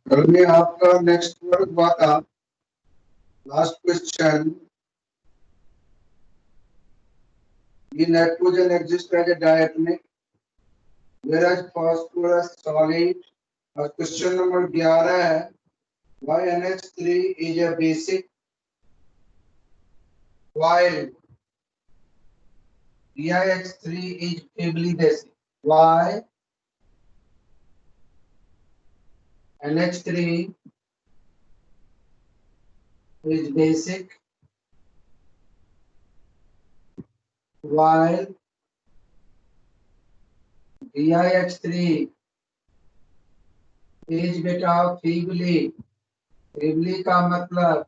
कल में आपका नेक्स्ट वर्क हुआ था, लास्ट क्वेश्चन, ये nitrogen exist as a diatomic whereas phosphorus solid। और क्वेश्चन नंबर 11 है why NH3 is a basic while BiH3 is feebly basic। why NH3 is basic while BiH3 is बेटा feebly का मतलब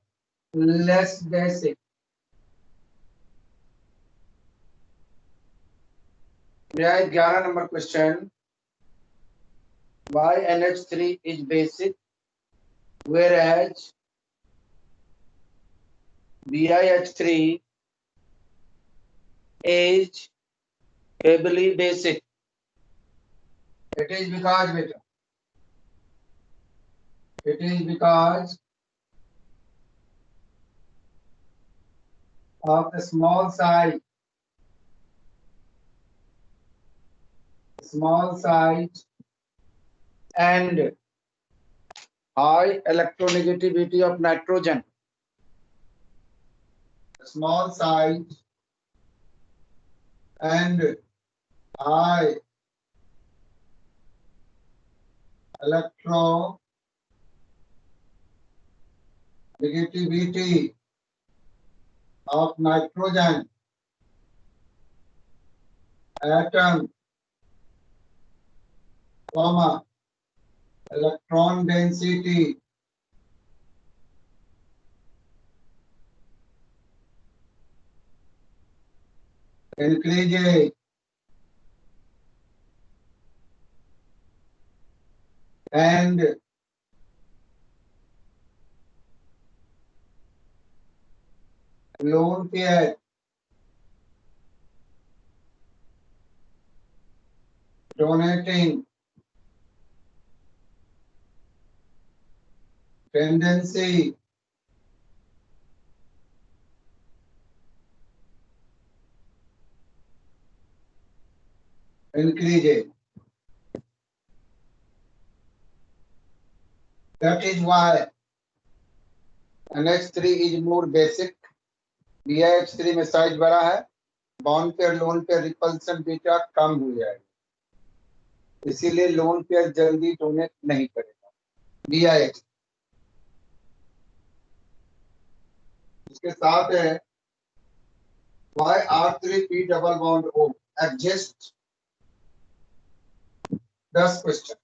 less basic। मेरा 11 number question, why NH3 is basic whereas BiH3 is feebly basic। It is because beta, it is because of the small size and high electronegativity of nitrogen। Small size and high electronegativity of nitrogen atom, comma, electron density increases and lone pair donating tendency increases। That is why NH3 is more basic। BiH3 में size बड़ा है, bond pair lone pair repulsion बीटा कम हो जाएगा, इसीलिए lone pair जल्दी donate नहीं करेगा BiH। इसके साथ है why R3P double bond O exist। 10 question,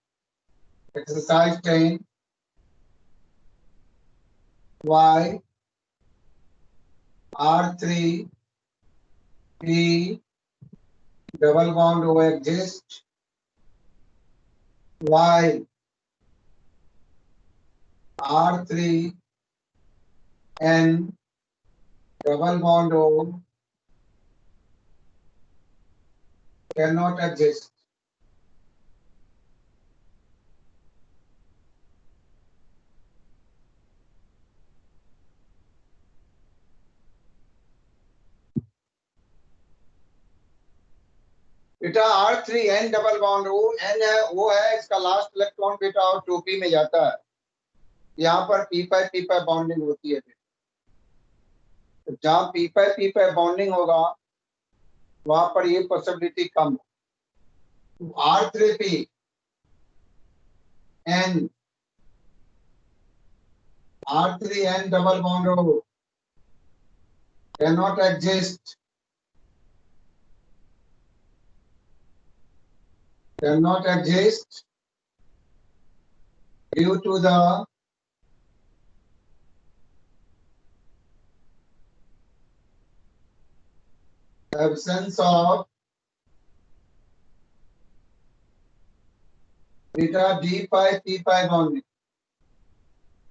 exercise 10, why R3P double bond O exist, why R3N double bond O cannot exist। बेटा R3N double bond O, N है O है इसका लास्ट इलेक्ट्रॉन बेटा और 2p में जाता है, यहाँ पर p बॉन्डिंग होती है। तो जहाँ p बॉन्डिंग होगा वहां पर ये पॉसिबिलिटी कम है। R3P N R3N double bond O cannot exist due to the absence of beta d pi p pi bonding.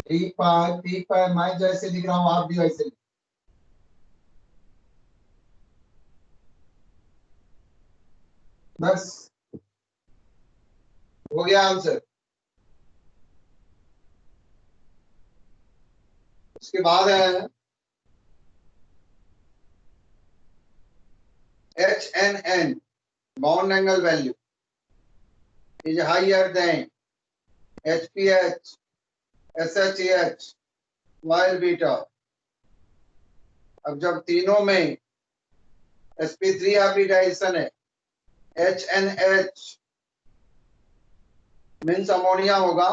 d pi p pi मैं जैसे लिख रहा हूं आप भी वैसे लिख। बस हो गया आंसर। उसके बाद है HNN bond angle value is higher than HPH, SHH, while beta। अब जब तीनों में sp3 हाइब्रिडाइजेशन है, HNH मीन्स अमोनिया होगा,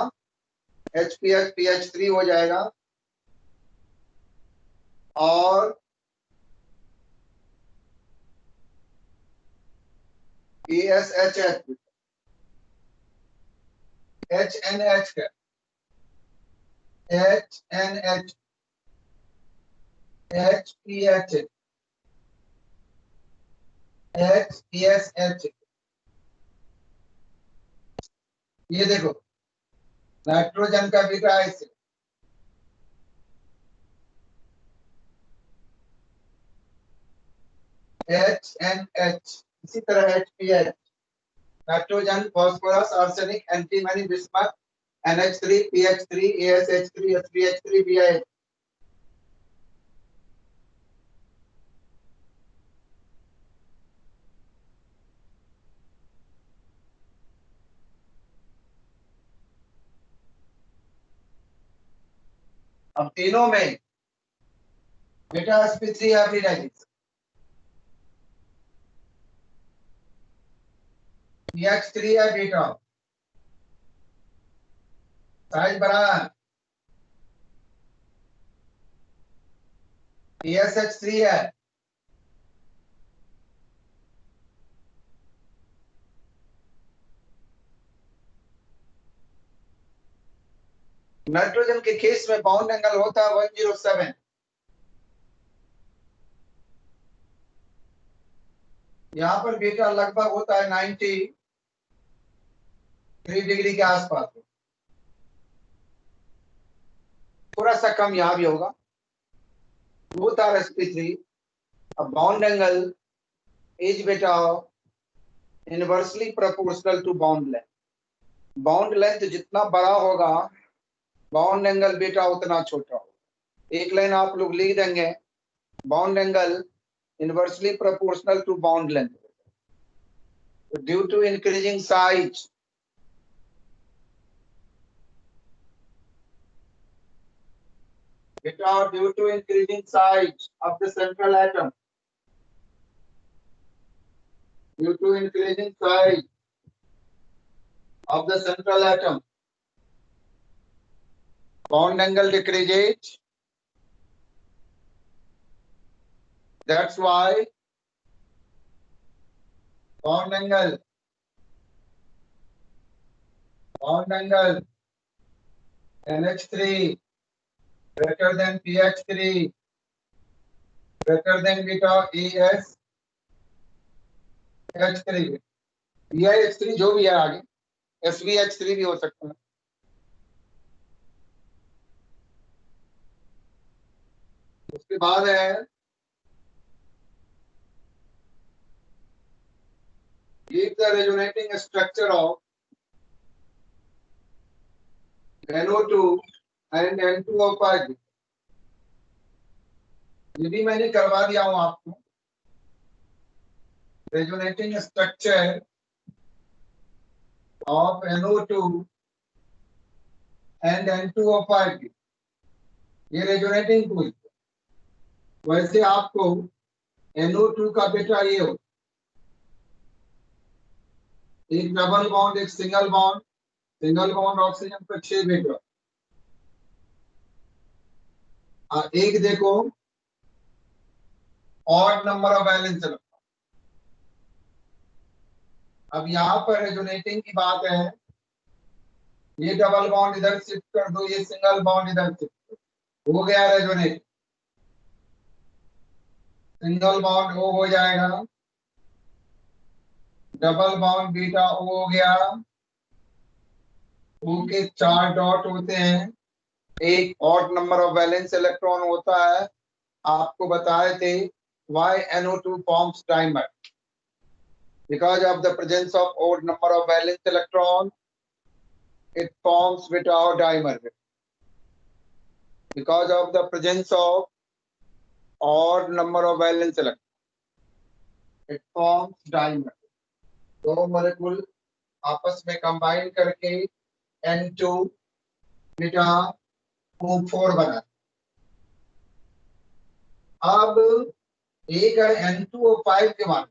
HPH PH3 हो जाएगा और ESHH HNH का HNH HPH HESH। ये देखो नाइट्रोजन का बीटा एसिड HNH, इसी तरह HPH nitrogen phosphorus arsenic antimony bismuth NH3 PH3 ASH3 SPH3 BiH। अब तीनों में बीटा sp3 हाइब्रिडाइजेशन PH3 है बीटा, साइज बड़ा है, ESH3 है, नाइट्रोजन के केस में बाउंड एंगल होता है 107। यहाँ पर बीटा लगभग होता है 93 डिग्री के आसपास, थोड़ा सा कम यहाँ भी होगा। both are sp3, a bond angle is beta inversely proportional to bond length। Bond length जितना बड़ा होगा बॉन्ड एंगल बीटा उतना छोटा होगा। एक लाइन आप लोग लिख देंगे, bond angle inversely proportional to bond length due to increasing size beta due to increasing size of the central atom, due to increasing size of the central atom, bond angle decreases। That's why bond angle NH3 greater than PH3 greater than beta ESH3। EIH3 जो भी है आगे SVH3 भी हो सकता है। उसके बाद है give the resonating structure of NO2 and N2O5। ये भी मैंने करवा दिया हूं आपको, resonating structure of NO2 and N2O5। ये रेजोनेटिंग टूल। वैसे आपको NO2 का बेटा ये हो, एक डबल बॉन्ड एक सिंगल बॉन्ड ऑक्सीजन पर 6 बेटा, और एक देखो odd number of valence electron. अब यहाँ पर रेजोनेटिंग की बात है, ये डबल बॉन्ड इधर शिफ्ट कर दो, ये सिंगल बॉन्ड इधर शिफ्ट कर दो, हो गया रेजोनेट। सिंगल बॉन्ड ओ हो जाएगा, डबल बॉन्ड बीटा ओ हो गया, ओ के 4 डॉट होते हैं, एक odd number of valence electron होता है। आपको बताए थे why NO2 forms dimer, because of the presence of odd number of valence electron it forms beta or dimer. Because of the presence of odd number of valence electron it forms dimer. दो molecule आपस में combine करके N2 beta O4 बना। अब एक है N2O5 के बारे में।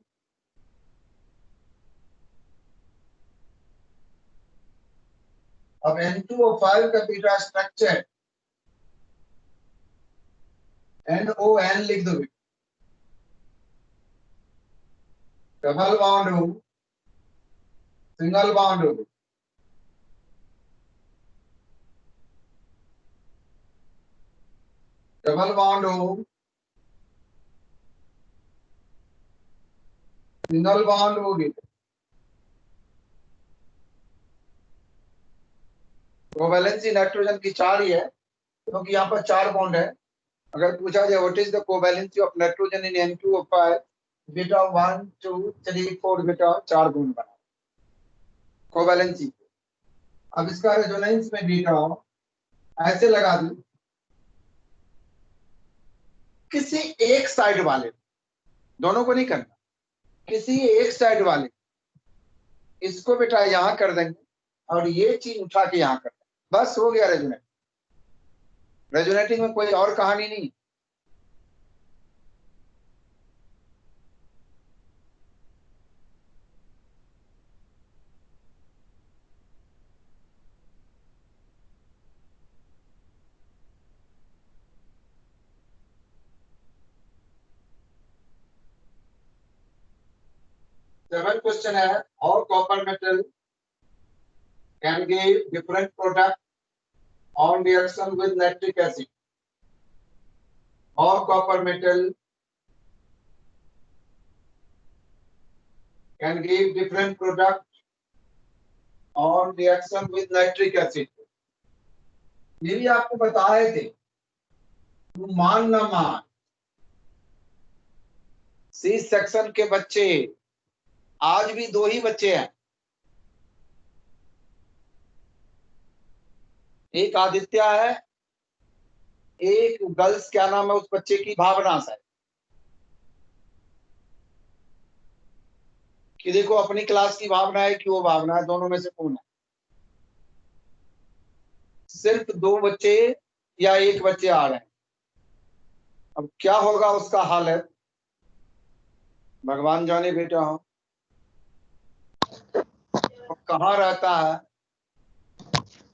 अब N2O5 का बीटा स्ट्रक्चर NON लिख दो, डबल बॉन्ड हो, सिंगल बॉन्ड हो, डबल बॉन्ड हो, सिंगल बॉन्ड होगी। कोवैलेंसी नाइट्रोजन की 4 ही है, क्योंकि यहाँ पर 4 बॉन्ड है। अगर पूछा जाए what is the covalency of nitrogen in N2O5, beta 1 2 3 4 beta 4 bond बना कोवैलेंसी। अब इसका रेजोनेंस में बीटा ऐसे लगा दूं, किसी एक साइड वाले, दोनों को नहीं करना, किसी एक साइड वाले इसको बेटा यहां कर देंगे और ये चीज उठा के यहां कर देंगे, बस हो गया रेजोनेट। रेजोनेटिंग में कोई और कहानी नहीं। सेवन क्वेश्चन है, और copper metal can give different product on reaction with nitric acid, और copper metal can give different product on reaction with nitric acid. ये भी आपको बताए थे, मान ना मान, सी सेक्शन के बच्चे, आज भी 2 ही बच्चे हैं, एक आदित्य है, एक गर्ल्स, क्या नाम है उस बच्चे की, भावना है, कि देखो अपनी क्लास की भावना है कि वो भावना है, दोनों में से कौन है। सिर्फ 2 बच्चे या 1 बच्चे आ रहे हैं, अब क्या होगा उसका हाल है भगवान जाने बेटा। कहाँ रहता है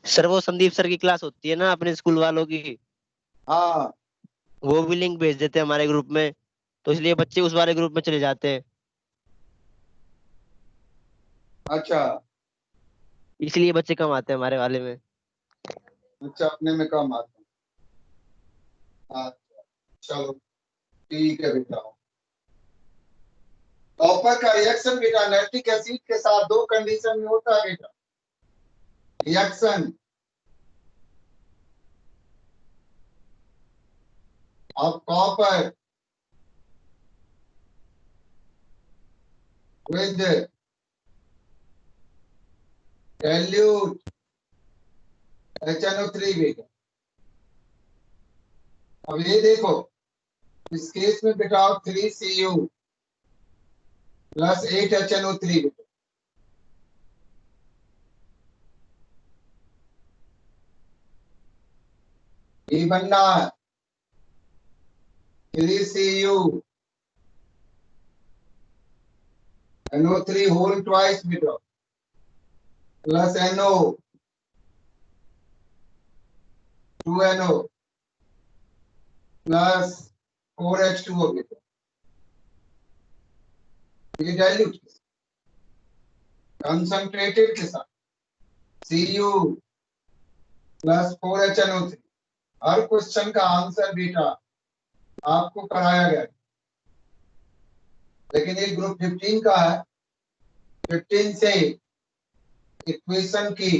सर? वो संदीप सर की क्लास होती है ना अपने स्कूल वालों की, हाँ, वो भी लिंक भेज देते हैं हमारे ग्रुप में, तो इसलिए बच्चे उस वाले ग्रुप में चले जाते हैं, अच्छा इसलिए बच्चे कम आते हैं हमारे वाले में। अच्छा, अपने में कम आता है, अच्छा चलो ठीक है बेटा। कॉपर का रिएक्शन बेटा नाइट्रिक एसिड के साथ 2 कंडीशन में होता है बेटा। Reaction of copper with dilute HNO3 बेटा। अब ये देखो, इस केस में बेटा 3Cu प्लस 8 HNO3 बेटा, ये बनना है 3Cu NO3 होल ट्वाइस बेटा, plus NO 2NO plus 4H2O बेटा। ये डाइल्यूट के साथ, कंसंट्रेटेड के साथ Cu प्लस 4HNO3। हर क्वेश्चन का आंसर बेटा आपको कराया गया, लेकिन ये ग्रुप 15 का है। 15 से इक्वेशन की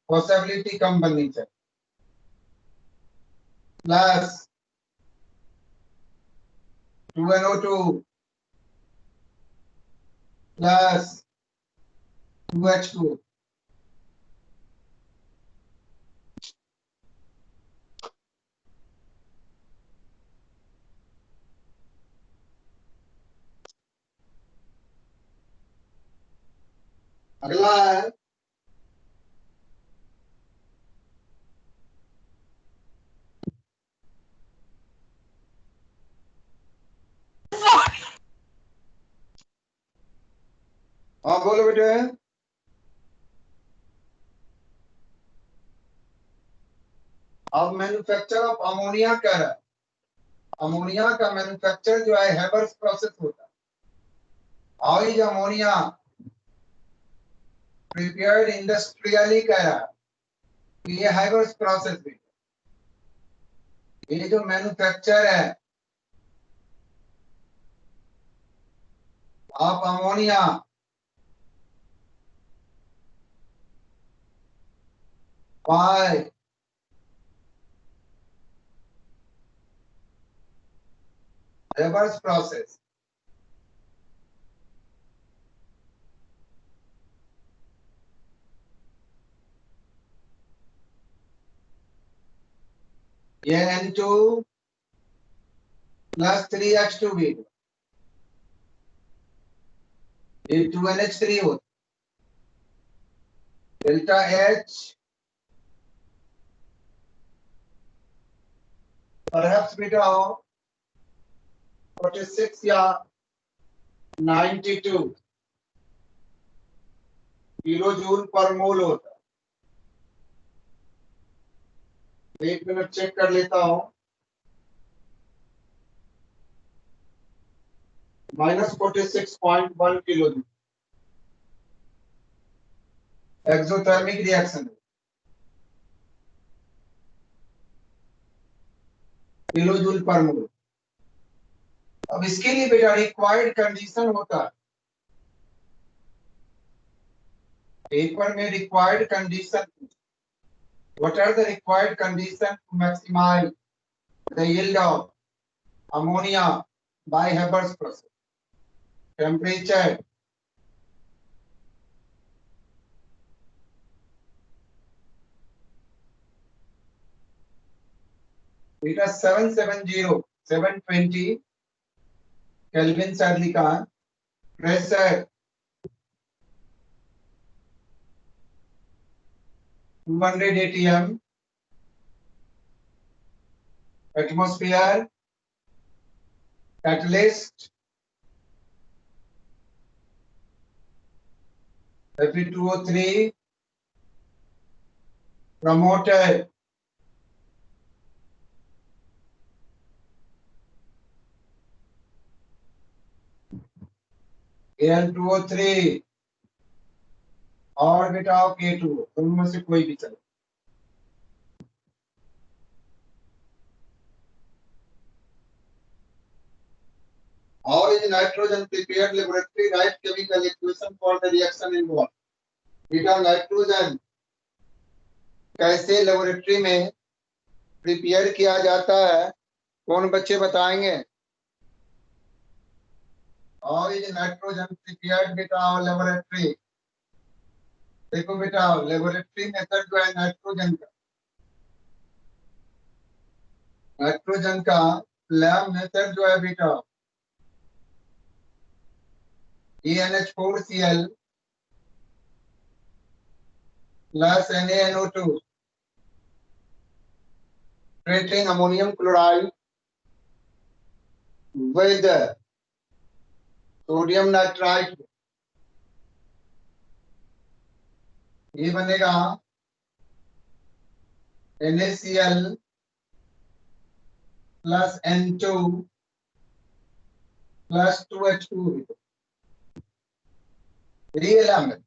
पॉसिबिलिटी कम बननी चाहिए। Plus 2NO2 plus 2H2। अगला है हाँ बोलो बेटे। अब मैन्युफैक्चर ऑफ अमोनिया कह रहा है। अमोनिया का मैन्युफैक्चर जो है हेबर्स प्रोसेस होता है। How is ammonia prepared industrially कह रहा है कि ये हेबर्स प्रोसेस भी। ये जो मैन्युफैक्चर है of ammonia bye reverse process. ये N2 प्लस 3H2 भी ये 2NH3 होता। डेल्टा H परहैप्स बेटा हो 46 या 92 किलो जूल पर मोल होता है। एक मिनट चेक कर लेता हूं। -46.1 kilo joule exothermic reaction kilo joule per mole. अब इसके लिए बेटा रिक्वायर्ड कंडीशन होता है पेपर में। Required condition, what are the required conditions to maximize the yield of ammonia by Haber's process? Temperature, beta 720 Kelvin sir लिखा है। Pressure 200 atm, atmosphere, catalyst Fe2O3, promoter Al2O3 और बेटा K2, उनमें से कोई भी चले। How is nitrogen prepared laboratory? Write chemical equation for the reaction involved. बेटा नाइट्रोजन कैसे लेबोरेटरी में प्रिपेयर किया जाता है, कौन बच्चे बताएंगे? How is nitrogen prepared बेटा लेबोरेटरी? देखो बेटा लेबोरेटरी मेथड जो है नाइट्रोजन का लैब मेथड जो है बेटा NH4Cl plus NaNO2 treating ammonium chloride with sodium nitrite. ये बनेगा NaCl plus N2 plus 2H2। real element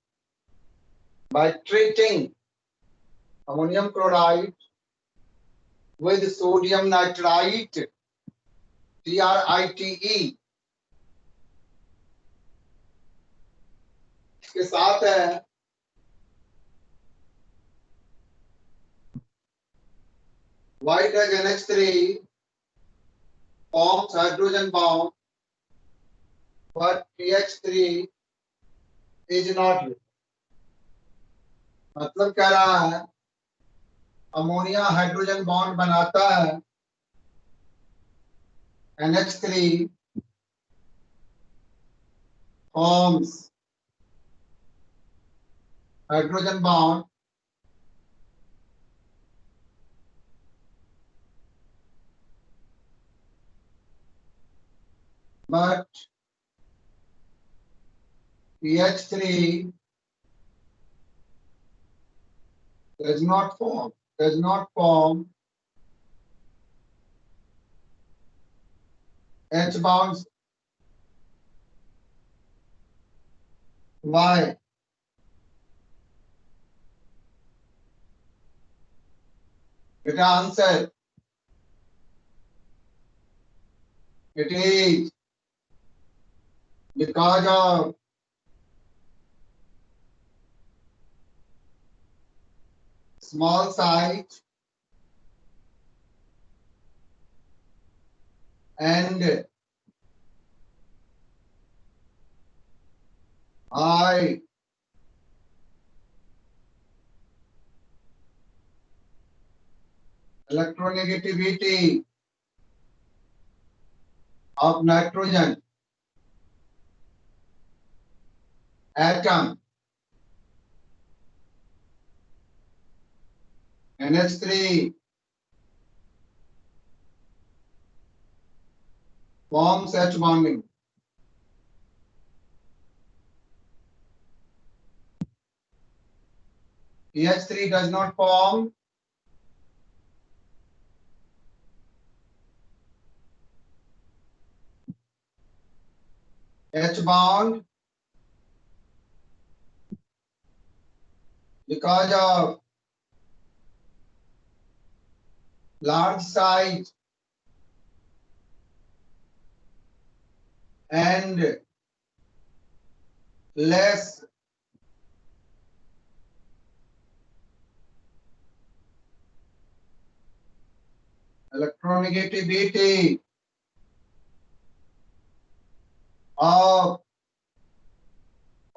by treating ammonium chloride with sodium nitrite, TRITE, इसके साथ है white as NH3 forms hydrogen bond, but PH3 is not used. मतलब कह रहा है ammonia hydrogen bond बनाता है NH3 forms hydrogen bond, but PH3 does not form H bonds. Why? It answer. It is because of small size and high electronegativity of nitrogen atom NH3 forms H bonding. PH3 does not form H bond because of large size and less electronegativity of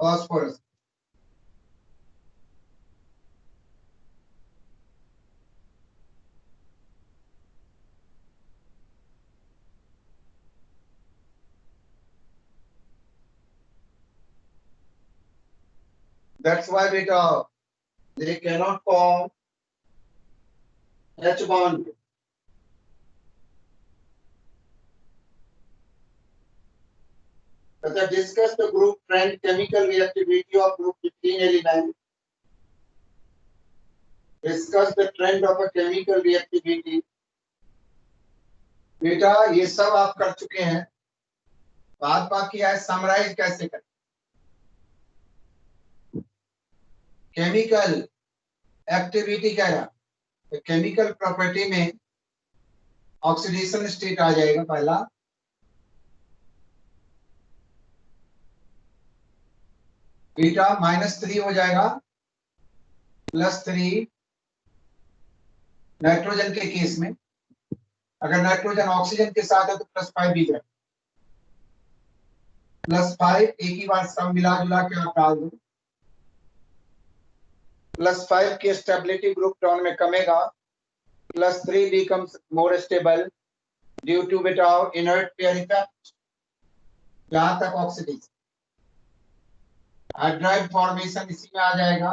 phosphorus. That's why beta they cannot form H bond. Let us discuss the group trend chemical reactivity of group 15 element. Discuss the trend of a chemical reactivity. बेटा ये सब आप कर चुके हैं, बात बाकी है समराइज कैसे करें. केमिकल एक्टिविटी कह रहा, तो केमिकल प्रॉपर्टी में ऑक्सीडेशन स्टेट आ जाएगा पहला, बीटा -3 हो जाएगा +3 नाइट्रोजन के केस में. अगर नाइट्रोजन ऑक्सीजन के साथ है तो +5 भी जाए, +5 एक ही बार सब मिला जुला के आप डाल दो. +5 की स्टेबिलिटी ग्रुप डाउन में कमेगा, +3 becomes more stable due to beta inert pair effect. जहां तक ऑक्सीडेशन हाइड्राइड फॉर्मेशन इसी में आ जाएगा.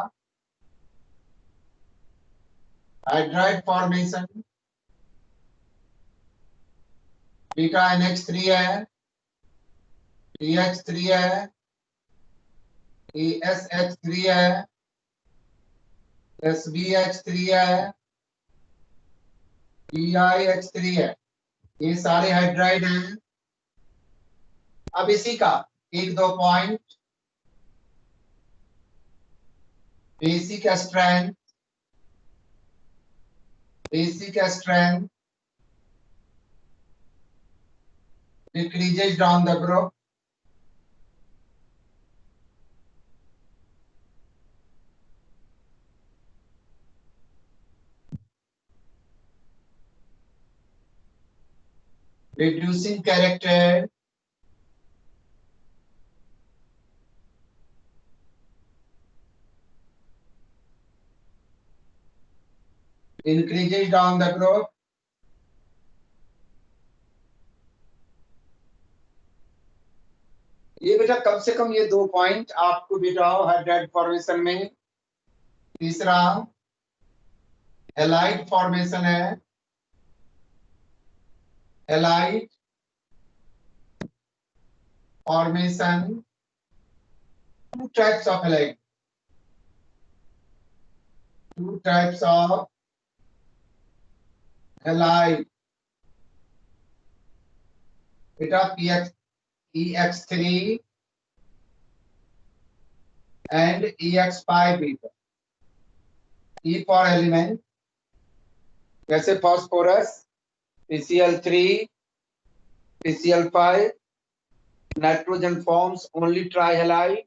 हाइड्राइड फॉर्मेशन बीटा NH3 है, PH3 है, ESH3 है, SBH3 है, EIH3 है. ये सारे हाइड्राइड हैं. अब इसी का 1-2 पॉइंट AC का strength decreases down the group. Reducing character increases down the group. ये बेटा कम से कम ये 2 पॉइंट आपको बेटा हाइड्राइड फॉर्मेशन में। तीसरा हैलाइड फॉर्मेशन है। Halide formation, 2 types of halide, 2 types of halide बेटा EX3 and EX5 beta। E for element जैसे phosphorus, PCl3, PCl5, nitrogen forms only trihalide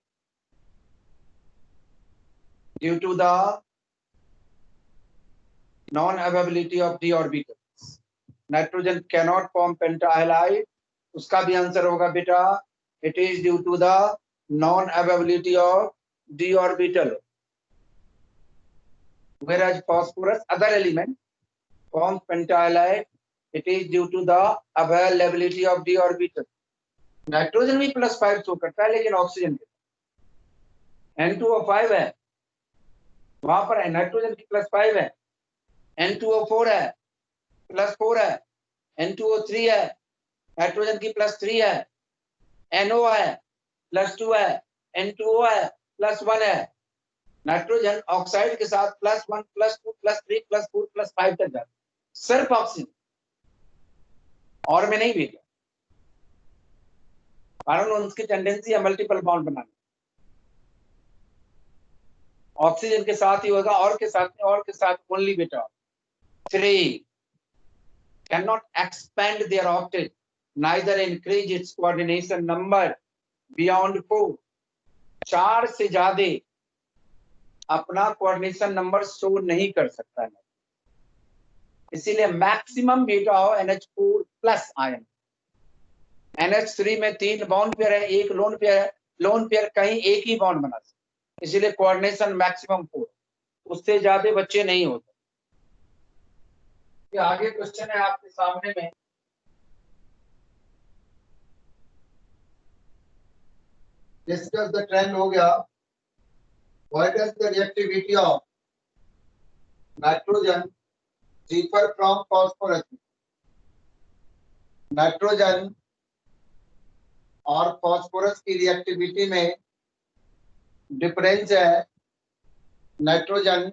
due to the non-availability of d orbitals. Nitrogen cannot form pentahalide, उसका भी answer होगा बेटा it is due to the non-availability of d orbital. Whereas phosphorus, other element, forms pentahalide, it is due to the availability of d orbital. Nitrogen भी +5 show करता है लेकिन oxygen के N2O5 है, वहां पर है नाइट्रोजन की +5 है, N2O4 है +4 है, N2O3 है नाइट्रोजन की +3 है, NO है +2 है, N2O है +1 है। नाइट्रोजन ऑक्साइड के साथ +1 +2 +3 +4 +5 तक जाता है, सिर्फ ऑक्सीजन और में नहीं भेजा, कारण उनकी टेंडेंसी है मल्टीपल बॉन्ड बनाने। ऑक्सीजन के साथ ही होगा और के साथ नहीं, और के साथ ओनली बेटा 3 cannot expand their octet, neither increase its coordination number beyond 4। 4 से ज्यादा अपना कोऑर्डिनेशन नंबर शो नहीं कर सकता है, इसीलिए मैक्सिमम बेटा हो NH4+ आयन। NH3 में 3 बॉन्ड पेयर है, एक लोन पेयर है, लोन पेयर कहीं एक ही बॉन्ड बना सकता, इसीलिए कोऑर्डिनेशन मैक्सिमम 4, उससे ज्यादा बच्चे नहीं होते। ये आगे क्वेश्चन है आपके सामने में, डिस्कस द ट्रेंड हो गया। What is the reactivity of nitrogen differ from phosphorus? Nitrogen और फॉस्फोरस की रिएक्टिविटी में डिफरेंस है। Nitrogen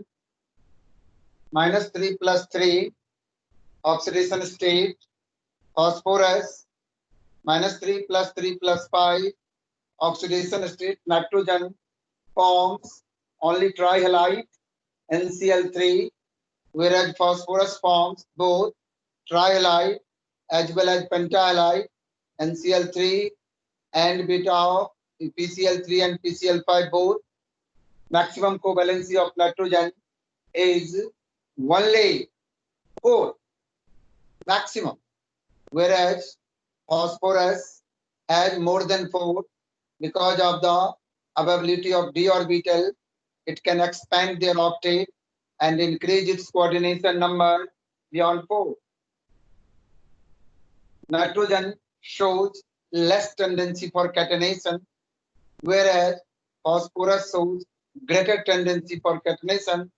-3 + 3 oxidation state, phosphorus -3 + 3 + 5 oxidation state. Nitrogen forms only trihalide NCl3, whereas phosphorus forms both trihalide as well as pentahalide NCl3 and beta of PCl3 and PCl5 both. Maximum covalency of nitrogen is only 4 maximum, whereas phosphorus has more than 4 because of the availability of d orbital. It can expand their octet and increase its coordination number beyond 4. Nitrogen shows less tendency for catenation, whereas phosphorus shows greater tendency for catenation.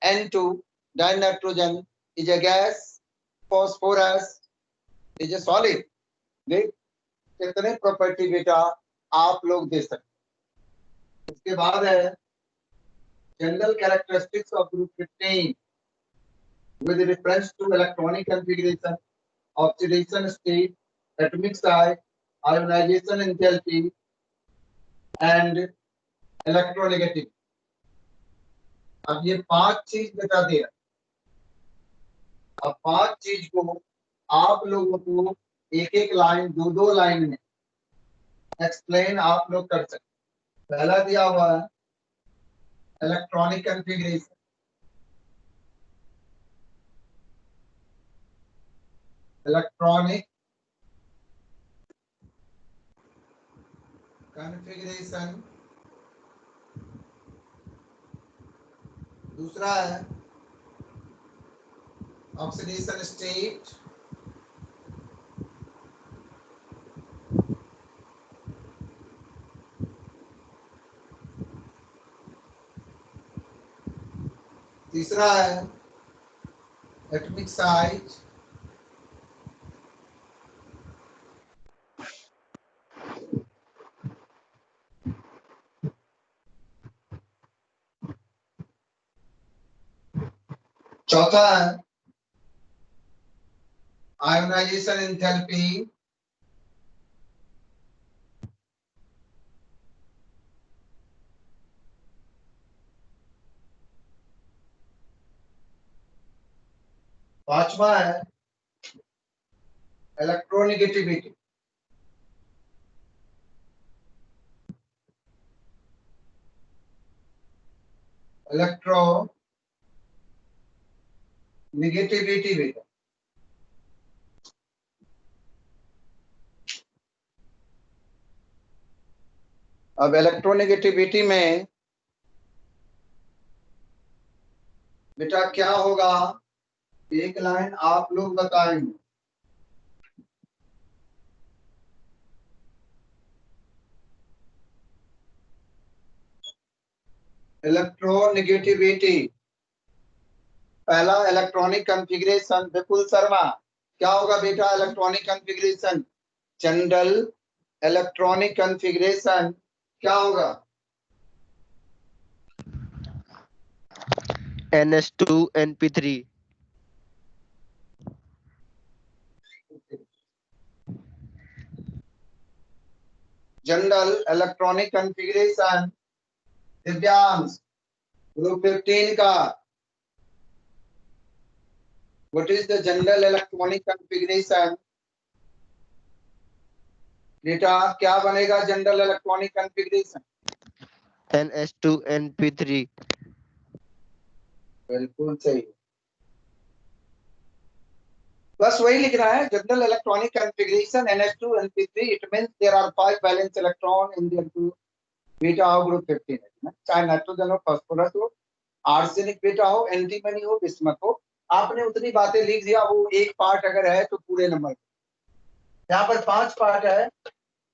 N2 dinitrogen is a gas, phosphorus is a solid. देख कितने property बेटा आप लोग दे सकते। इसके बाद है general characteristics of group 15 with reference to electronic configuration, oxidation state, atomic size, ionization enthalpy and electronegativity. अब ये 5 चीज बता दिया। अब 5 चीज को आप लोगों को एक एक लाइन, दो दो लाइन में एक्सप्लेन आप लोग कर सकते। पहला दिया हुआ है इलेक्ट्रॉनिक कॉन्फ़िगरेशन। Electronic configuration. दूसरा है ऑक्सीडेशन स्टेट। तीसरा है एटॉमिक साइज। चौथा है आयोनाइजेशन एंथैल्पी। पांचवा है इलेक्ट्रोनेगेटिविटी। इलेक्ट्रो नेगेटिविटी बेटा। अब इलेक्ट्रोनेगेटिविटी में बेटा क्या होगा, एक लाइन आप लोग बताएंगे। इलेक्ट्रोनेगेटिविटी पहला इलेक्ट्रॉनिक कॉन्फ़िगरेशन। विपुल शर्मा क्या होगा बेटा electronic configuration? General electronic configuration क्या होगा? NS2 NP3। General electronic configuration. Divyansh group 15 का what is the general electronic configuration? बेटा क्या बनेगा general electronic configuration? NS2 NP3। बिल्कुल सही। बस वही लिखना है general electronic configuration NH2 NP3। It means there are 5 valence electron in the two beta हो ग्रुप 15 है। चाहे नाइट्रोजन हो, फास्फोरस हो, आर्सेनिक बेटा हो, एंटीमनी हो, बिस्मथ हो। आपने उतनी बातें लिख दिया, वो एक पार्ट अगर है तो पूरे नंबर। यहाँ पर 5 पार्ट है,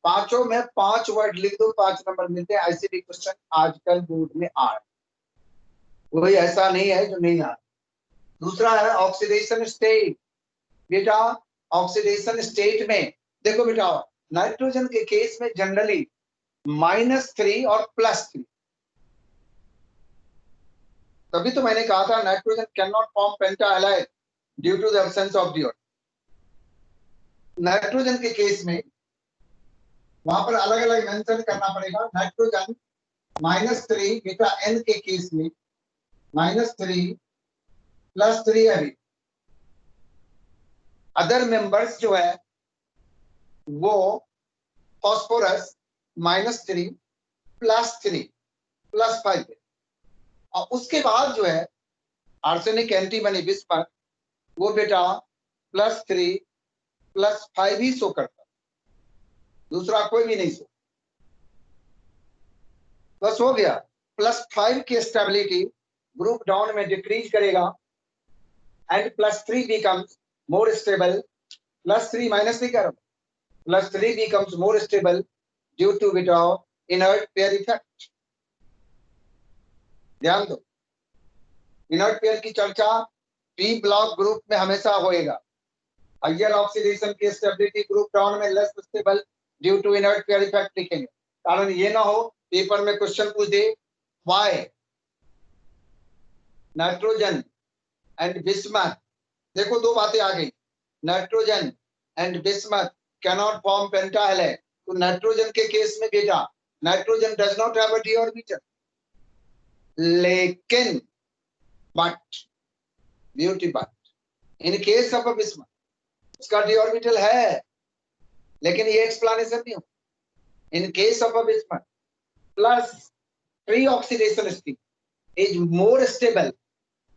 पांचों में 5 वर्ड लिख दो, 5 नंबर मिलते हैं। ऐसे भी क्वेश्चन आजकल बोर्ड में आ रहे, कोई ऐसा नहीं है जो नहीं आ। दूसरा है ऑक्सीडेशन स्टेट। बेटा ऑक्सीडेशन स्टेट में देखो बेटा, नाइट्रोजन के केस में जनरली -3 और +3। तभी तो मैंने कहा था nitrogen can not form pentahalide due to the absence of the. Nitrogen के केस में वहां पर अलग अलग मेंशन करना पड़ेगा। नाइट्रोजन -3 बेटा N के केस में -3 +3 है। अदर मेंबर्स जो है वो फास्फोरस -3 +3 +5 है। और उसके बाद जो है आर्सेनिक एंटीमनी बिस्मथ वो बेटा +3 +5 ही शो करता, दूसरा कोई भी नहीं शो। बस हो गया। +5 की स्टेबिलिटी ग्रुप डाउन में डिक्रीज करेगा एंड +3 becomes more stable. +3 -3 करो, +3 becomes more stable due to beta inert pair effect. ध्यान दो, इनर्ट पेयर की चर्चा पी ब्लॉक ग्रुप में हमेशा होएगा। हायर ऑक्सीडेशन की स्टेबिलिटी ग्रुप डाउन में less stable due to inert pair effect लिखेंगे। कारण ये ना हो पेपर में क्वेश्चन पूछ दे व्हाई नाइट्रोजन एंड बिस्मथ। देखो दो बातें आ गई, nitrogen and bismuth can not form pentahalide. तो नाइट्रोजन के केस में बेटा nitrogen does not have a d orbital, लेकिन but beauty but in case of bismuth उसका d ऑर्बिटल है, लेकिन ये एक्सप्लेनेशन नहीं हो। इन case of bismuth plus free oxidation state is more stable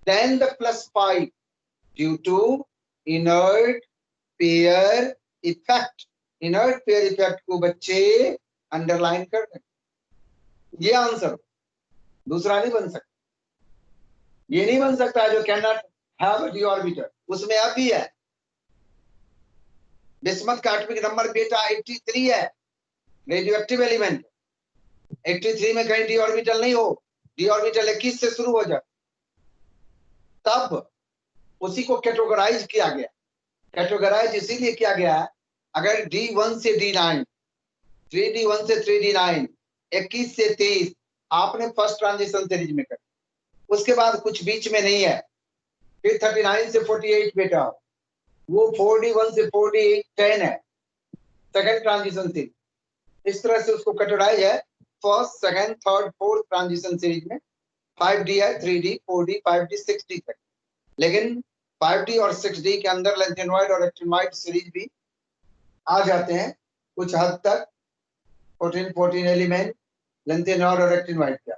than the +5 due to inert pair effect. Inert pair effect को बच्चे underline कर दें। ये आंसर, दूसरा नहीं बन सकता। ये नहीं बन सकता जो cannot have a d orbital, उसमें अब भी है। बिस्मथ का एटॉमिक नंबर बेटा 83 है, रेडियोएक्टिव एलिमेंट। 83 में कहीं d ऑर्बिटल नहीं हो, d ऑर्बिटल 21 से शुरू हो जाए, तब उसी को कैटेगराइज किया गया। कैटेगराइज इसीलिए किया गया है, अगर D1 से D9, 3D1 से 3D9, 21 से 23 आपने फर्स्ट ट्रांजिशन सीरीज में कर, उसके बाद कुछ बीच में नहीं है, फिर 39 से 48 बेटा वो 4D1 से 4D10 है, सेकंड ट्रांजिशन सीरीज। इस तरह से उसको कैटेगराइज है first, second, third, fourth transition series में। 5D है, 3D, 4D, 5D, 6D तक। लेकिन 5D और 6D के अंदर लेंथेनॉइड और एक्टिनॉइड सीरीज भी आ जाते हैं कुछ हद तक। 14 एलिमेंट लेंथेनॉइड और एक्टिनॉइड के।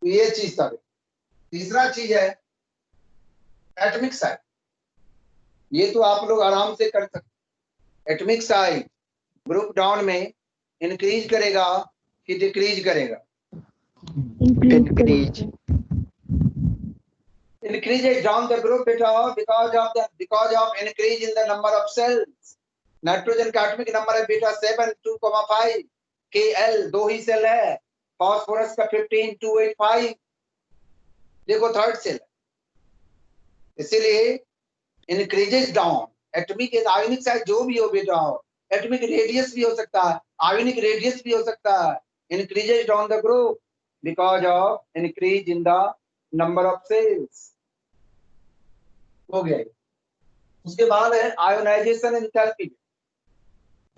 तो ये चीज था। तीसरा चीज है एटॉमिक साइज। ये तो आप लोग आराम से कर सकते। एटॉमिक साइज ग्रुप डाउन में इंक्रीज करेगा कि डिक्रीज करेगा? Increase. Increases down the group beta because of increase in the number of cells. Nitrogen का एटॉमिक नंबर है बेटा 7 2,5 Kl, 2 ही सेल है। फास्फोरस का 15 285, देखो थर्ड सेल। इसीलिए increases down atomic ionic size जो भी हो बेटा, एटॉमिक रेडियस भी हो सकता है, आयोनिक रेडियस भी हो सकता है। Increases down the group because of increase in the number of shells. हो गया। उसके बाद है ionization enthalpy.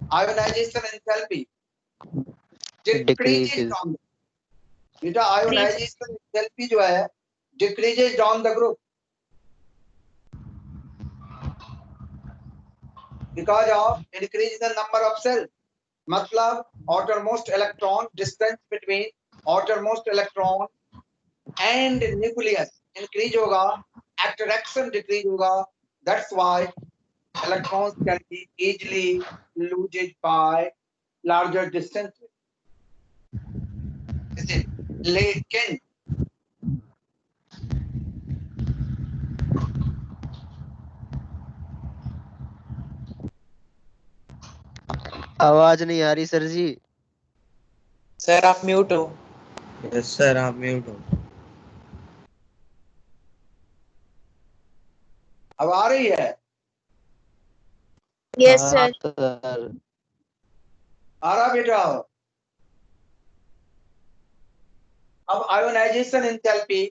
Ionization enthalpy decreases down, बेटा आयोनाइजेशन एंथैल्पी जो है decreases down the group because of increase in the number of cells. मतलब outermost electron distance between outermost electron and nucleus increase होगा, attraction decrease होगा। That's why electrons can be easily loosed by larger distance. लेकिन आवाज नहीं आ रही sir जी। Sir आप mute हो। Yes sir आप म्यूट हो। अब आ रही है? यस हाँ, सर। आ रहा बेटा? अब आयोनाइजेशन एंथैल्पी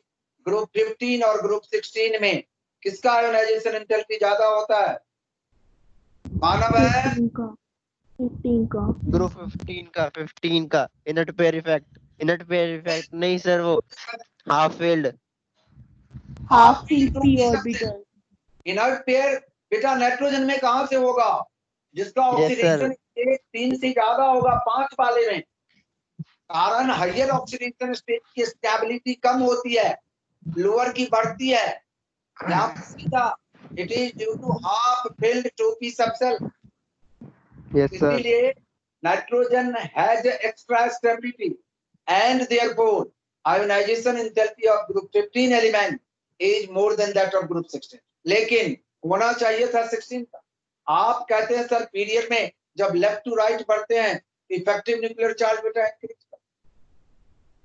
ग्रुप 15 और ग्रुप 16 में किसका आयोनाइजेशन एंथैल्पी ज्यादा होता है? मानव है 15 का ग्रुप 15 का इनर्ट पेयर इफेक्ट नहीं सर, वो half field p orbital. Inert pair बेटा नाइट्रोजन में कहां से होगा? जिसका ऑक्सीडेशन स्टेट 3 से ज्यादा होगा 5 वाले में। कारण हायर ऑक्सीडेशन स्टेट की स्टेबिलिटी कम होती है, लोअर की बढ़ती है। यहाँ पर सीधा it is due to half filled two p subshell. इसीलिए nitrogen has extra stability and therefore ionization enthalpy of group 15 element is more than that of group 16। लेकिन होना चाहिए था 16 का। आप कहते हैं सर पीरियड में जब लेफ्ट टू राइट बढ़ते हैं इफेक्टिव न्यूक्लियर चार्ज बेटा इंक्रीज कर।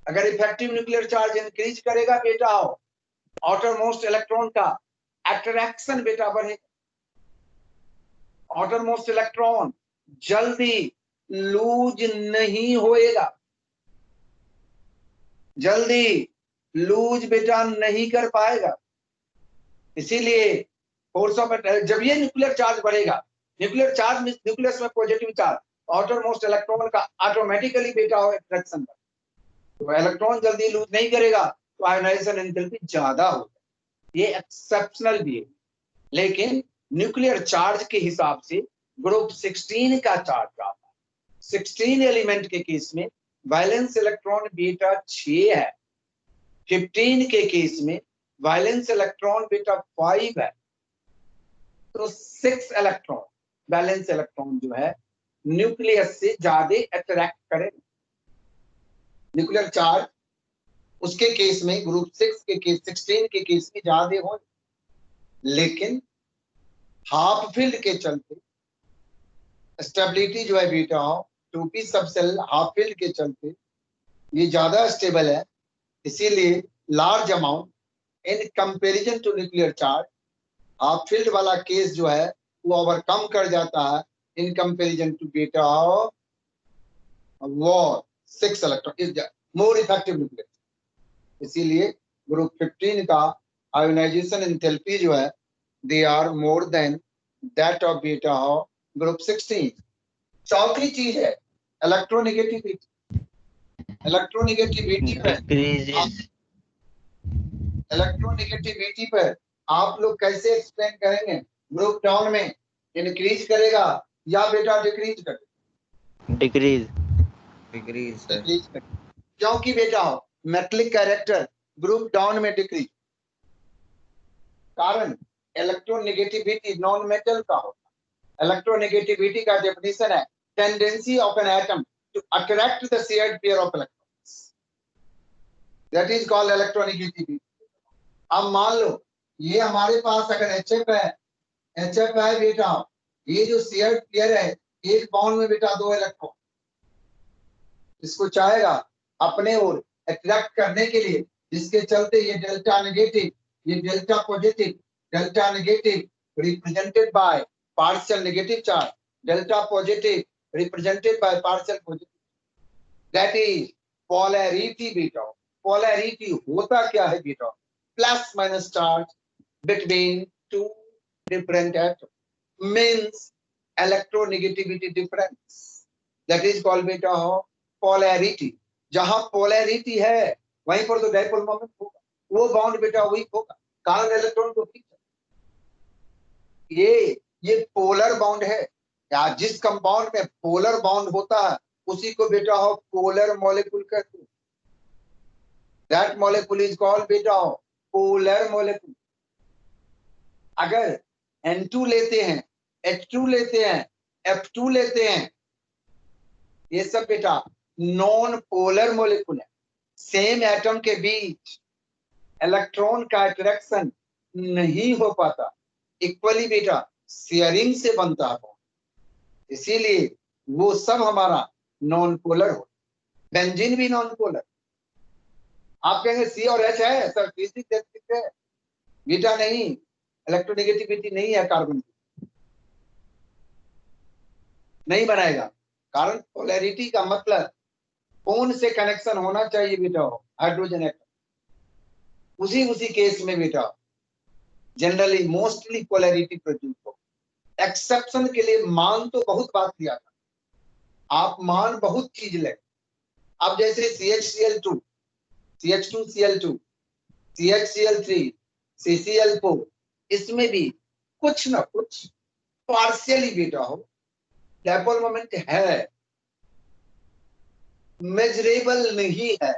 अगर इफेक्टिव न्यूक्लियर चार्ज इंक्रीज करेगा बेटा आउटर मोस्ट इलेक्ट्रॉन का अट्रैक्शन बेटा बढ़ेगा। आउटर मोस्ट इलेक्ट्रॉन जल्दी लूज नहीं होएगा, जल्दी लूज बेटा नहीं कर पाएगा। इसीलिए फोर्स ऑफ जब ये न्यूक्लियर चार्ज बढ़ेगा, न्यूक्लियर चार्ज न्यूक्लियस में positive charge, outer most electron का ऑटोमेटिकली बेटा हो अट्रैक्शन का, तो इलेक्ट्रॉन जल्दी लूज नहीं करेगा, तो आयोनाइजेशन एंथैल्पी ज्यादा हो जाए, ये एक्सेप्शनल भी है। लेकिन न्यूक्लियर चार्ज के हिसाब से ग्रुप 16 का चार्ज आता है। 16 एलिमेंट के केस में वैलेंस इलेक्ट्रॉन बीटा 6 है, 15 के केस में वैलेंस इलेक्ट्रॉन बीटा 5 है। तो 6 इलेक्ट्रॉन वैलेंस इलेक्ट्रॉन जो है न्यूक्लियस से ज्यादा अट्रैक्ट करेगा। न्यूक्लियर चार्ज उसके केस में ग्रुप 16 के केस में ज्यादा हो, लेकिन हाफ फील्ड के चलते स्टेबिलिटी जो है beta 2p subshell half field के चलते ये ज्यादा स्टेबल है। इसीलिए large amount in comparison to nuclear charge half filled वाला केस जो है वो ओवरकम कर जाता है in comparison to beta war 6 electron is more effective nuclear. इसीलिए ग्रुप 15 का आयोनाइजेशन एंथैल्पी जो है they are more than that of beta group 16। चौथी चीज है इलेक्ट्रोनेगेटिविटी। इलेक्ट्रोनेगेटिविटी पर इलेक्ट्रोनेगेटिविटी पर आप लोग कैसे एक्सप्लेन करेंगे? ग्रुप डाउन में इंक्रीज करेगा या बेटा डिक्रीज करेगा? Decrease sir. डिक्रीज करेगा, क्योंकि बेटा मेटलिक कैरेक्टर ग्रुप डाउन में डिक्रीज। कारण इलेक्ट्रोनेगेटिविटी नॉन मेटल का होता है। इलेक्ट्रोनेगेटिविटी का डेफिनेशन है tendency of an atom to attract the shared pair of electrons, that is called electronegativity. अब मान लो ये हमारे पास अगर HF है बेटा, ये जो शेयर्ड पेयर है एक बॉन्ड में बेटा 2 इलेक्ट्रॉन, इसको चाहेगा अपने ओर अट्रैक्ट करने के लिए, जिसके चलते ये डेल्टा नेगेटिव, ये delta positive, delta negative represented by partial negative charge, delta positive represented by partial positive, that is polarity बेटा। पोलैरिटी होता क्या है बेटा? Plus minus charge between two different atom means electronegativity difference, that is called बेटा polarity. जहां polarity है वहीं पर तो डाइपोल मोमेंट होगा, वो बॉन्ड बेटा वीक होगा, कारण इलेक्ट्रॉन को ठीक है। ये पोलर बॉन्ड है, या जिस कंपाउंड में पोलर बॉन्ड होता है उसी को बेटा पोलर मॉलिक्यूल कहते हैं। दैट मॉलिक्यूल इज कॉल्ड बेटा पोलर मॉलिक्यूल। अगर N2 लेते हैं, H2 लेते हैं, F2 लेते हैं, ये सब बेटा नॉन पोलर मॉलिक्यूल है। सेम एटम के बीच इलेक्ट्रॉन का अट्रैक्शन नहीं हो पाता, इक्वली बेटा शेयरिंग से बनता है, इसीलिए वो सब हमारा नॉन पोलर हो। बेंजीन भी नॉन पोलर। आप कहेंगे C और H है सर, है बीटा नहीं, इलेक्ट्रोनेगेटिविटी नहीं है, कार्बन नहीं बनाएगा। कारण पोलैरिटी का मतलब कौन से कनेक्शन होना चाहिए बेटा? Hydrogen atom. उसी केस में बेटा जनरली मोस्टली पोलैरिटी प्रोड्यूस हो। एक्सेप्शन के लिए मान तो बहुत बात किया था, आप मान बहुत चीज ले। अब जैसे CHCl2, CH2Cl2, CHCl3, CCl4, इसमें भी कुछ ना कुछ पार्शियली बेटा डाइपोल मोमेंट है, मेजरेबल नहीं है,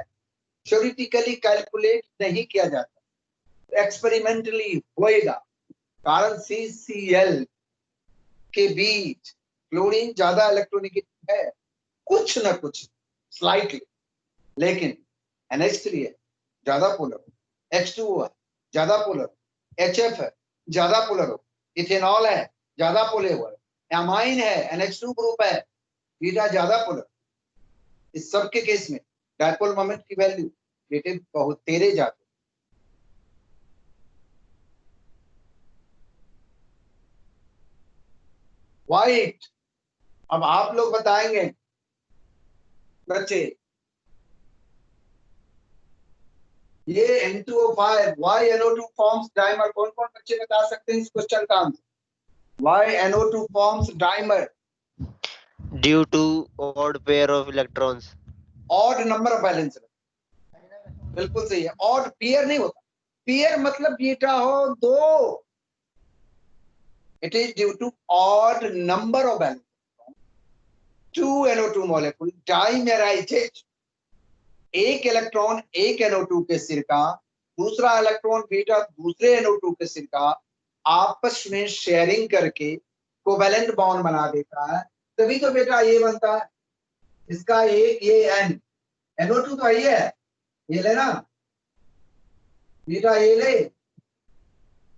थ्योरेटिकली कैलकुलेट नहीं किया जाता, एक्सपेरिमेंटली होएगा। कारण CCl के बीच क्लोरीन ज्यादा इलेक्ट्रोनेगेटिव है, कुछ ना कुछ स्लाइटली, लेकिन NH3 है ज्यादा पोलर, H2O है ज्यादा पोलर, HF है ज्यादा पोलर हो, इथेनॉल है ज्यादा पोलर हुआ, एमाइन है NH2 ग्रुप है बीटा ज्यादा पोलर। इस सब के केस में डाइपोल मोमेंट की वैल्यू बेटे बहुत तेरे जाते। व्हाइट, अब आप लोग बताएंगे बच्चे, ये N2O5 why NO2 forms dimer, कौन कौन बच्चे बता सकते हैं इस क्वेश्चन का answer? Why NO2 forms dimer? Due to odd pair of electrons. Odd number of valence बिल्कुल सही है। और पेयर नहीं होता, पेयर मतलब बेटा हो दो, it is due to odd number of valence 2 NO2 molecule dimerises, एक इलेक्ट्रॉन एक NO2 के सिर का, दूसरा इलेक्ट्रॉन बेटा दूसरे NO2 के सिर का आपस में शेयरिंग करके कोवेलेंट बॉन्ड बना देता है, तभी तो बेटा ये बनता है। इसका एक ये N NO2 तो ये है, ये लेना बेटा, ये ले,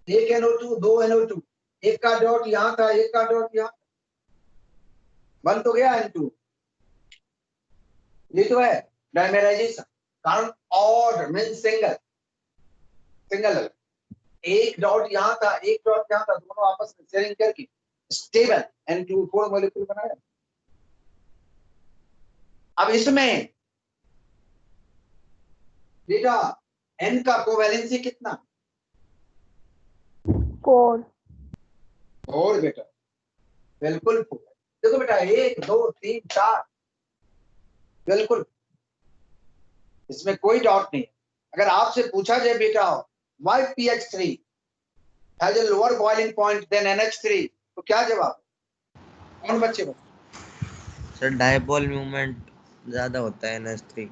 एक NO2 दो NO2, एक का डॉट यहां था एक का डॉट यहां, बन तो गया N2, ये तो है डाइमेराइजेशन। कारण ऑड मीन सिंगल, सिंगल, एक डॉट यहां था एक डॉट यहां था, दोनों आपस में शेयरिंग करके स्टेबल N2 मॉलिक्यूल बनाया। अब इसमें बेटा N का कोवैलेंसी कितना? 4. और बेटा बिल्कुल 4। देखो बेटा 1 2 3 4, बिल्कुल इसमें कोई डाउट नहीं है। अगर आपसे पूछा जाए बेटा why PH3 has a lower boiling point than NH3, तो क्या जवाब? कौन बच्चे सर डायपोल मूवमेंट ज्यादा होता है NH3।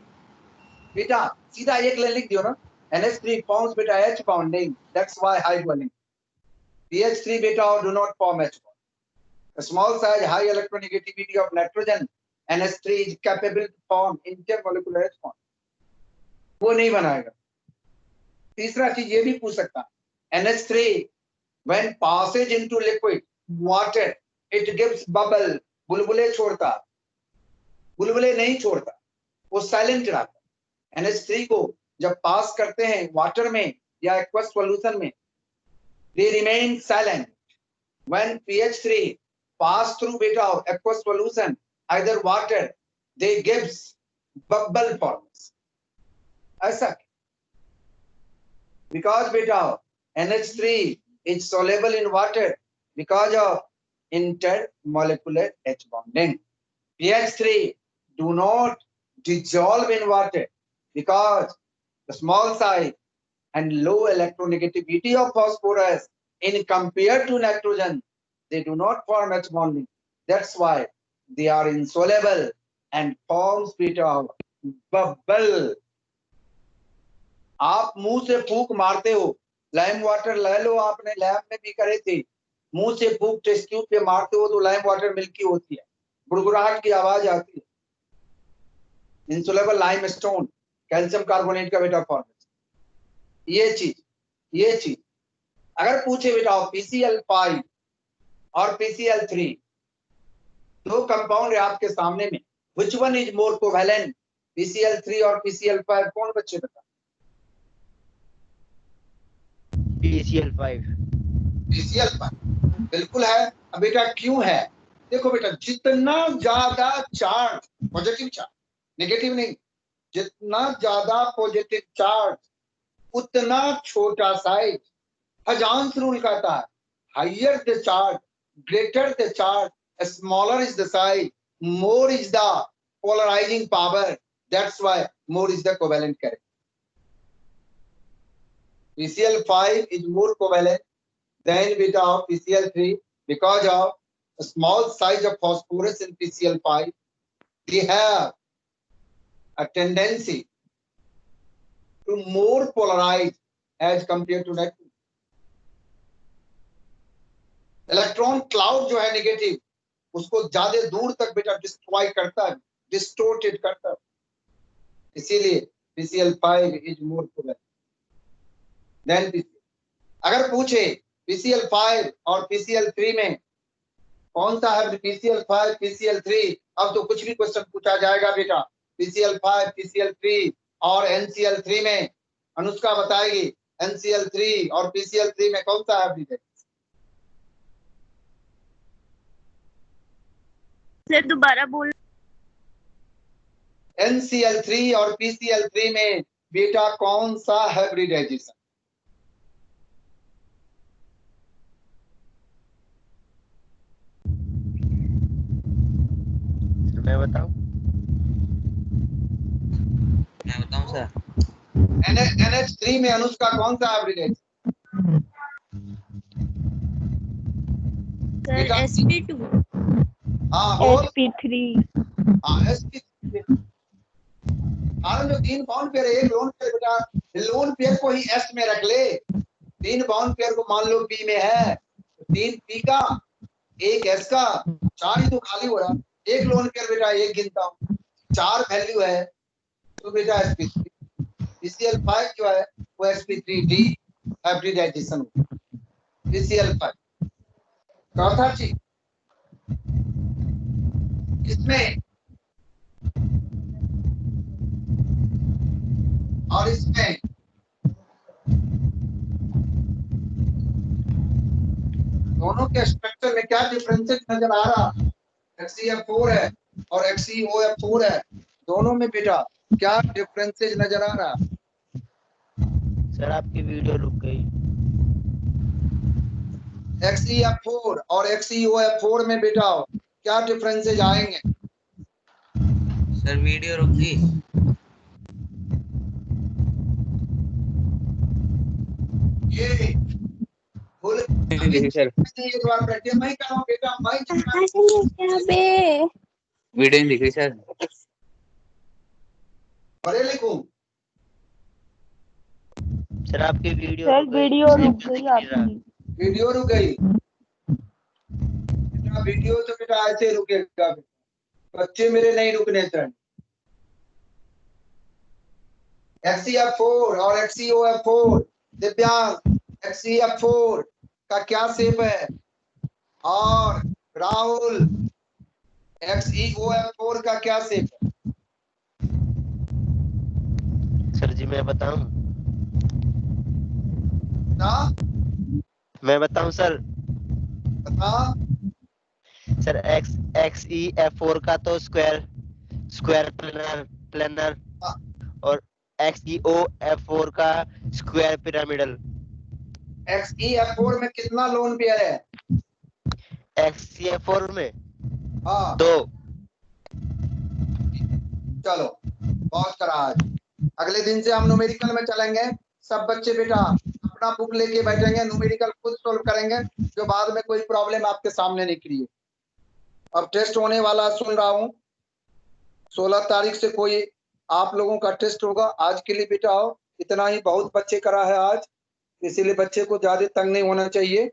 बेटा सीधा एक लाइन लिख दियो ना, NH3 forms बेटा H bonding, that's why high boiling। PH3 बेटा do not form H bond। The small size high electronegativity of nitrogen NH3 is capable to form intermolecular H bond, वो नहीं बनाएगा। तीसरा चीज ये भी पूछ सकता, NH3 when passes into liquid water it gives bubble, बुलबुले छोड़ता, बुलबुले नहीं छोड़ता, वो साइलेंट रहता। NH3 को जब पास करते हैं वाटर में या एक्वस सॉल्यूशन में, they remain silent। when PH3 pass through beta of aqueous solution, either water, they gives bubble forms, ऐसा because beta NH3 is soluble in water because of intermolecular H bonding। PH3 do not dissolve in water because the small size and low electronegativity of phosphorus in compared to nitrogen, they do not form H bonding, that's why they are insoluble and forms beta bubble। आप मुंह से फूंक मारते हो, lime water ले लो, आपने lab में भी करे थे, मुंह से फूंक टेस्ट ट्यूब पे मारते हो तो लाइम वाटर मिल्की होती है, गुड़गुड़ाहट की आवाज आती है। Insoluble lime stone calcium carbonate का बेटा फॉर्मेशन। ये चीज अगर पूछे बेटा PCl5 और PCl3 दो कंपाउंड है आपके सामने में, which one is more covalent, PCl3 और PCl5, कौन बच्चे बता? PCl5। PCl5 बिल्कुल है। अब बेटा क्यों है? देखो बेटा जितना ज्यादा चार्ज, पॉजिटिव चार्ज नेगेटिव नहीं, जितना ज्यादा पॉजिटिव चार्ज उतना छोटा साइज। हजांस रूल कहता है higher the charge greater the charge, smaller is the size, more is the polarizing power, that's why more is the covalent character. PCl5 is more covalent than beta of PCl3 because of the small size of phosphorus in PCl5. They have a tendency to more polarize as compared to nitrogen। Electron cloud जो है negative, उसको ज्यादा दूर तक बेटा destroy करता है, distorted करता है, इसीलिए PCl5 is more covalent than PCl। अगर पूछे PCl5 और PCl3 में कौन सा है PCl5 PCl3, अब तो कुछ भी क्वेश्चन पूछा जाएगा बेटा PCl5 PCl3 और NCl3 में, अनुष्का बताएगी NCl3 और PCl3 में कौन सा है? सर दोबारा बोल। NCl3 और PCl3 में बेटा कौन सा हाइब्रिडाइजेशन? मैं बताऊं मैं बताऊं सर? NH3 में अनुष्का कौन सा हाइब्रिड है? सर बेटा sp2 हाँ बोल। sp3 हाँ sp3 कारण जो 3 बॉन्ड पेयर है, एक लोन पेयर बेटा, लोन पेयर को ही एस में रख ले। 3 बॉन्ड पेयर को मान लो पी में है, 3 पी का, 1 एस का, 4 ही तो खाली हो रहा। एक लोन पेयर बेटा, एक गिनता हूँ, 4 वैल्यू है तो बेटा sp3। BCl5 जो है वो sp3d हाइब्रिडाइजेशन हो BCl5। चौथा चीज इसमें और इसमें दोनों के स्ट्रक्चर में क्या डिफरेंसेस नजर आ रहा? HCl4 है और HCOF4 है, दोनों में बेटा क्या डिफरेंसेस नजर आ रहा? सर आपकी वीडियो रुक गई। HCl4 और HCOF4 में बेटा क्या डिफरेंसेस आएंगे? सर वीडियो रुक गई। ये बोले सर एक बार प्रैक्टिस मैं कराऊं बेटा, मैं कहाँ से लेके आ बे? वीडियो नहीं दिख रही सर। पढ़े लिखूं? सर आपकी वीडियो सर रुक गई, वीडियो इसलिए रुक दिख गई नहीं रहा। आपकी। वीडियो रुक गई बेटा, वीडियो तो बेटा ऐसे रुकेगा, बच्चे मेरे नहीं रुकने चाहिए। HCl4 और HCOF4 दिव्यांग, HCl4 का क्या शेप है और राहुल HCOF4 का क्या शेप है? सर जी मैं बताऊं? ना मैं बताऊं सर? बता। सर XEF4 का तो स्क्वायर प्लेनर और XEOF4 का स्क्वायर पिरामिडल। HCl4 में कितना लोन पेयर है? XEF4 में हाँ 2। चलो बहुत करा आज। अगले दिन से हम न्यूमेरिकल में चलेंगे। सब बच्चे बेटा अपना बुक लेके बैठेंगे, न्यूमेरिकल खुद सोल्व करेंगे, जो बाद में कोई प्रॉब्लम आपके सामने निकली है। अब टेस्ट होने वाला सुन रहा हूँ, 16 तारीख से कोई आप लोगों का टेस्ट होगा। आज के लिए बेटा इतना ही बहुत बच्चे करा है आज, इसीलिए बच्चे को ज्यादा तंग नहीं होना चाहिए।